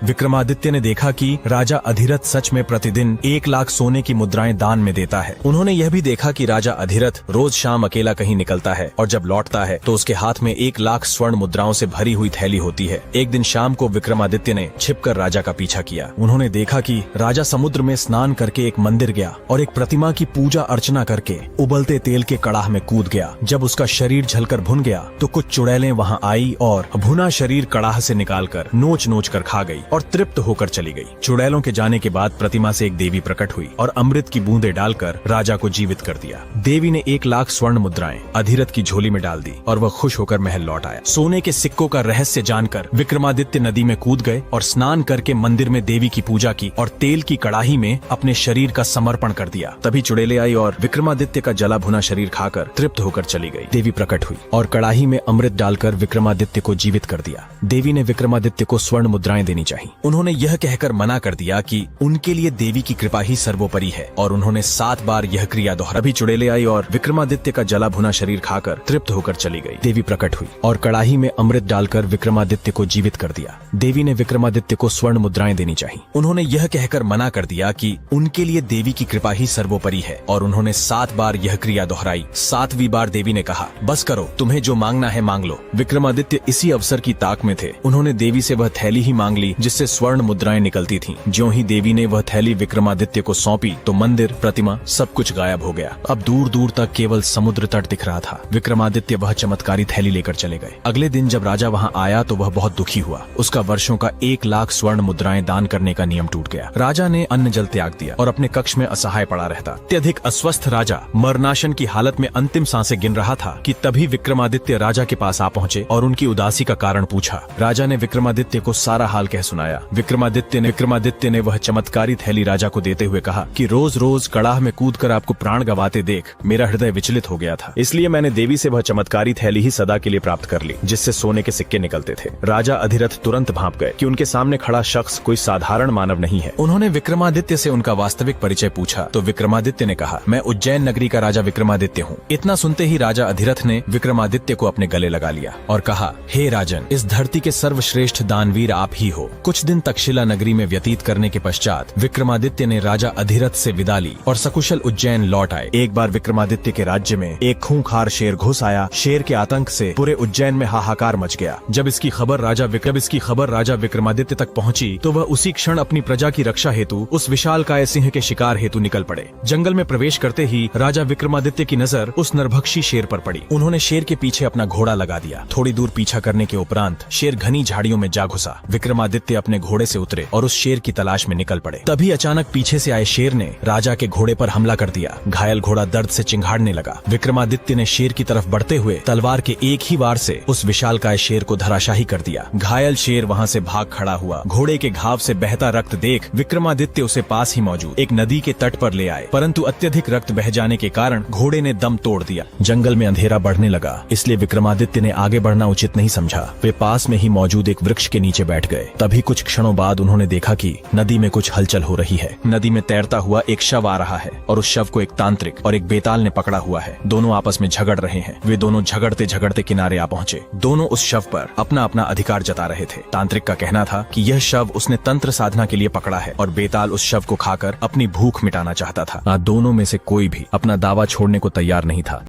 विक्रमादित्य ने देखा कि राजा अधिरथ सच में प्रतिदिन 1 लाख सोने की मुद्राएं दान में देता है। उन्होंने यह भी देखा कि राजा अधिरथ रोज शाम अकेला कहीं निकलता है और जब लौटता है तो उसके हाथ में 1 लाख स्वर्ण मुद्राओं से भरी हुई थैली होती है। एक दिन शाम को विक्रमादित्य ने छिपकर राजा का पीछा किया। उन्होंने देखा कि राजा समुद्र में स्नान करके एक मंदिर गया और एक प्रतिमा की पूजा अर्चना करके उबलते तेल के कड़ाह में कूद गया। जब उसका शरीर जलकर भुन गया तो कुछ चुड़ैलें वहां आई और भुना शरीर कड़ाह से निकालकर नोच नोच कर खा गई और तृप्त होकर चली गई। चुड़ैलों के जाने के बाद प्रतिमा से एक देवी प्रकट हुई और अमृत की बूंदें डालकर राजा को जीवित कर दिया। देवी ने 1 लाख स्वर्ण मुद्राएं अधिरथ की झोली में डाल दी और वह खुश होकर महल लौट आया। सोने के सिक्कों का रहस्य जानकर विक्रमादित्य नदी में कूद गए और स्नान करके मंदिर में देवी की पूजा की और तेल की कड़ाही में अपने शरीर का समर्पण कर दिया। तभी चुड़ैलें आई और विक्रमादित्य का जला भुना शरीर खाकर तृप्त होकर चली गई। देवी प्रकट हुई और कड़ाही में अमृत डालकर विक्रमादित्य को जीवित कर दिया। देवी ने विक्रमादित्य को स्वर्ण मुद्राएं देनी चाहिए। उन्होंने यह कहकर मना कर दिया कि उनके लिए देवी की कृपा ही सर्वोपरि है और उन्होंने 7 बार यह क्रिया दोहराई। अभी चुड़ैलें आई और विक्रमादित्य का जला भुना शरीर खाकर तृप्त होकर चली गई। देवी प्रकट हुई और कड़ाही में अमृत डालकर विक्रमादित्य को जीवित कर दिया। देवी ने विक्रमादित्य को स्वर्ण मुद्राएं देनी चाहिए। उन्होंने यह कहकर मना कर दिया कि उनके लिए देवी की कृपा ही सर्वोपरि है और उन्होंने 7 बार यह क्रिया दोहराई। 7वीं बार देवी ने कहा, बस करो, तुम्हें जो मांगना है मांग लो। विक्रमादित्य इसी अवसर की ताक में थे। उन्होंने देवी से वह थैली ही मांग ली जिससे स्वर्ण मुद्राएं निकलती थीं। ज्यों ही देवी ने वह थैली विक्रमादित्य को सौंपी तो मंदिर, प्रतिमा सब कुछ गायब हो गया। अब दूर दूर तक केवल समुद्र तट दिख रहा था। विक्रमादित्य वह चमत्कारी थैली लेकर चले गए। अगले दिन जब राजा वहां आया तो वह बहुत दुखी हुआ। उसका वर्षों का 1 लाख स्वर्ण मुद्राएं दान करने का नियम टूट गया। राजा ने अन्न जल त्याग दिया और अपने कक्ष में असहाय पड़ा रहता। अत्यधिक अस्वस्थ राजा मरनाशन की हालत में अंतिम सांसें गिन रहा था कि तभी विक्रमादित्य राजा के पास आ पहुंचे और उनकी उदासी का कारण पूछा। राजा ने विक्रमादित्य को सारा हाल कह सुनाया। विक्रमादित्य ने वह चमत्कारी थैली राजा को देते हुए कहा कि रोज रोज कड़ाह में कूदकर आपको प्राण गंवाते देख मेरा हृदय विचलित हो गया था, इसलिए मैंने देवी से वह चमत्कारी थैली ही सदा के लिए प्राप्त कर ली जिससे सोने के सिक्के निकलते थे। राजा अधिरथ तुरंत भांप गए कि उनके सामने खड़ा शख्स कोई साधारण मानव नहीं है। उन्होंने विक्रमादित्य से उनका वास्तविक परिचय पूछा तो विक्रमादित्य ने कहा, मैं उज्जैन नगरी का राजा विक्रमादित्य हूँ। इतना सुनते ही राजा अधिरथ ने विक्रमादित्य को अपने गले लगा लिया और कहा, हे राजन, इस धरती के सर्वश्रेष्ठ दानवीर आप ही हो। कुछ दिन तक्षशिला नगरी में व्यतीत करने के पश्चात विक्रमादित्य ने राजा अधिरथ से विदा ली और सकुशल उज्जैन लौट आए। एक बार विक्रमादित्य के राज्य में एक खूंखार शेर घुस आया। शेर के आतंक से पूरे उज्जैन में हाहाकार मच गया। जब इसकी खबर राजा विक्रमादित्य तक पहुंची तो वह उसी क्षण अपनी प्रजा की रक्षा हेतु उस विशालकाय सिंह के शिकार हेतु निकल पड़े। जंगल में प्रवेश करते ही राजा विक्रमादित्य की नजर उस नरभक्षी शेर पर पड़ी। उन्होंने शेर के पीछे अपना घोड़ा लगा दिया। थोड़ी दूर पीछा करने के उपरांत शेर घनी झाड़ियों में जा घुसा। विक्रमादित्य अपने घोड़े से उतरे और उस शेर की तलाश में निकल पड़े। तभी अचानक पीछे से आए शेर ने राजा के घोड़े पर हमला कर दिया। घायल घोड़ा दर्द से चिंघाड़ने लगा। विक्रमादित्य ने शेर की तरफ बढ़ते हुए तलवार के एक ही वार से उस विशालकाय शेर को धराशाही कर दिया। घायल शेर वहां से भाग खड़ा हुआ। घोड़े के घाव से बहता रक्त देख विक्रमादित्य उसे पास ही मौजूद एक नदी के तट पर ले आए, परंतु अत्यधिक रक्त बह जाने के कारण घोड़े ने दम तोड़ दिया। जंगल में अंधेरा बढ़ने लगा, इसलिए विक्रमादित्य ने आगे बढ़ना उचित नहीं समझा। वे पास में ही मौजूद एक वृक्ष के नीचे बैठ गए। तभी कुछ क्षणों बाद उन्होंने देखा कि नदी में कुछ हलचल हो रही है। नदी में तैरता हुआ एक शव आ रहा है और उस शव को एक तांत्रिक और एक बेताल ने पकड़ा हुआ है। दोनों आपस में झगड़ रहे हैं। वे दोनों झगड़ते झगड़ते किनारे आ पहुंचे। दोनों उस शव पर अपना अपना अधिकार जता रहे थे। तांत्रिक का कहना था कि यह शव उसने तंत्र साधना के लिए पकड़ा है और बेताल उस शव को खाकर अपनी भूख मिटाना चाहता था। दोनों में से कोई भी अपना दावा छोड़ने को तैयार नहीं था।